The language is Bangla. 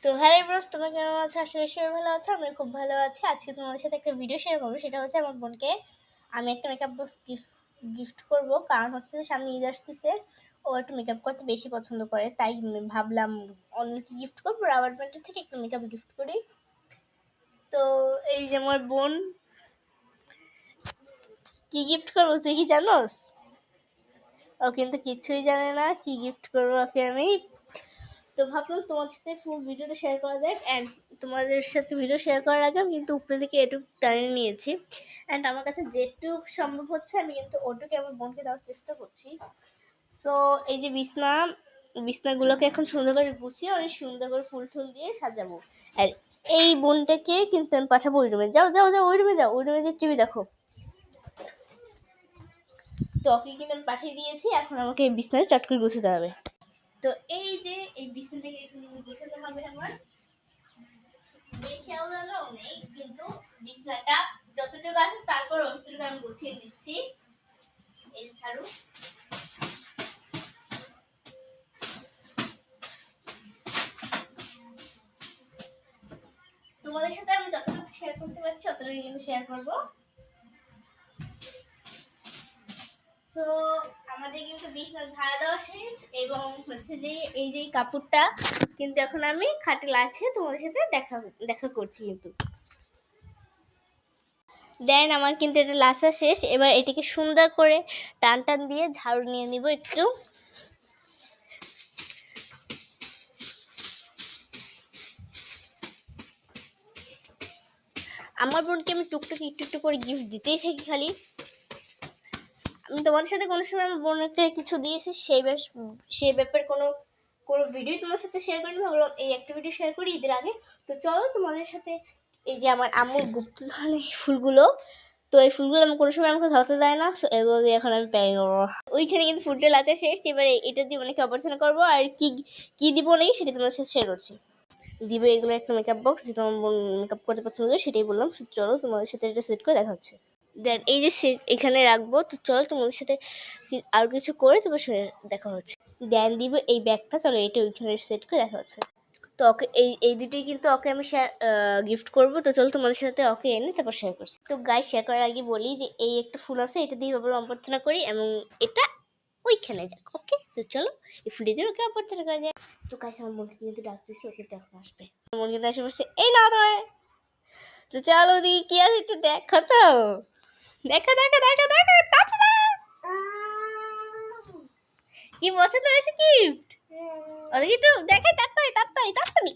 তো হ্যালো এভরিওয়ান, তোমরা কেমন আছো? আশা করি সবাই ভালো আছো। আমি খুব ভালো আছি। আজকে তোমাদের সাথে একটা ভিডিও শেয়ার করবো। সেটা হচ্ছে আমার বোনকে আমি একটা মেকআপ বক্স গিফট করব। কারণ হচ্ছে সামনে ঈদ আসতেছে, ও একটু মেকআপ করতে বেশি পছন্দ করে। তাই ভাবলাম অন্যকে গিফট করবো, রাবার ব্যান্ডের থেকে একটু মেকআপ গিফট করি। তো এই যে আমার বোন, কি গিফট করবো তুই কি জানোস? ও কিন্তু কিছুই জানে না কি গিফট করবো ওকে আমি। তো ভাবলাম তোমার সাথে ফুল ভিডিওটা শেয়ার করা যাক। অ্যান্ড তোমাদের সাথে ভিডিও শেয়ার করার আগে আমি কিন্তু উপরে থেকে এটুকু টানিয়ে নিয়েছি। অ্যান্ড আমার কাছে যেটুক সম্ভব হচ্ছে আমি কিন্তু ওটুকে আমার বোনকে দেওয়ার চেষ্টা করছি। সো এই যে বিছনাগুলোকে এখন সুন্দর করে গুছিয়ে অনেক সুন্দর করে ফুল টুল দিয়ে সাজাবো। আর এই বোনটাকে কিন্তু আমি পাঠাবো ওই রুমে। যাও যাও যাও, ওই রুমে যাও, ওই রুমে যে টিভি দেখো। তো ওকে কিন্তু আমি পাঠিয়ে দিয়েছি। এখন আমাকে এই বিছনাটা চট করে গুছাতে হবে। তো এই যে এই বিছনাটাকে এখানে গুছাতে হবে আমার। বেশি আওড়ানো নেই, কিন্তু বিছনাটা যতটুকু আছে তারপর অতটুকু আমি গুছিয়ে দিচ্ছি। এই ঝাড়ু তোমাদের সাথে আমি যতটুকু শেয়ার করতে পারছি ততটুকু কিন্তু শেয়ার করব। তো আমাদের কিন্তু বিছনা ঝাড়া দেওয়া শেষ, এবং হচ্ছে যে এই যে কাপড়টা কিন্তু এখন আমি খাটে আছে তোমাদের সাথে দেখা করছি। কিন্তু দেন আমার কিন্তু এটা লাসা শেষ। এবার এটাকে সুন্দর করে টান টান দিয়ে ঝাড়ু নিয়ে নিব একটু। আমার বোনকে আমি টুকটুক একটু একটু করে গিফট দিতেই থাকি খালি। আমি তোমাদের সাথে কোনো সময় আমার বোনকে কিছু দিয়েছি, সেই ব্যাপারে কোনো ভিডিও তোমার সাথে শেয়ার করিনি। ভাবলাম এই একটা ভিডিও শেয়ার করি ঈদের আগে। তো চলো তোমাদের সাথে এই যে আমার আম্মুর গুপ্তধনের ফুলগুলো। তো এই ফুলগুলো আমি কোনো সময় আমাকে ধরতে যায় না, তো এগুলো দিয়ে এখন আমি প্যাকিং করবো। ওইখানে কিন্তু ফুলটা লাচা শেষ। এবারে এটা দিয়ে অনেকে অপারেশন করবো। আর কি কি দিব নাকি সেটা তোমাদের সাথে শেয়ার করছি। দিবে এগুলো একটা মেকআপ বক্স, যেটা আমার বোন মেকআপ করতে পছন্দ করে, সেটাই বললাম। চলো তোমাদের সাথে এটা সেট করে দেখা হচ্ছে। দেন এই যে সেট এখানে রাখবো। তো চলো তোমাদের সাথে আর কিছু করে তোমার সাথে দেখা হচ্ছে। দেন দিব এই ব্যাগটা, চলো এটা ওইখানে সেট করে দেখা হচ্ছে। তো ওকে এই দুটোই কিন্তু ওকে আমি গিফট করবো। তো চলো তোমাদের সাথে ওকে এনে তারপর শেয়ার করছি। তো গাই শেয়ার করার আগে বলি যে এই একটা ফুল আছে, এটা দিয়ে বাবার অভ্যর্থনা করি, এবং এটা ওইখানে যাক। ওকে, তো চলো এই ফুলটি দিয়ে ওকে অভ্যর্থনা করা যায়। তো গাইস আমার মনকে কিন্তু ডাকতেছি, ওকে দেখো আসবে। মন কিন্তু এসে বসে এই না তোমার। তো চলো দি কি আছে একটু দেখো। তো দেখো দেখো দেখো দেখো, তাড়াতাড়ি কি পছন্দ হয়েছে গিফট? ওদিকে একটু দেখাই, তাড়াতাড়ি তাড়াতাড়ি তাড়াতাড়ি।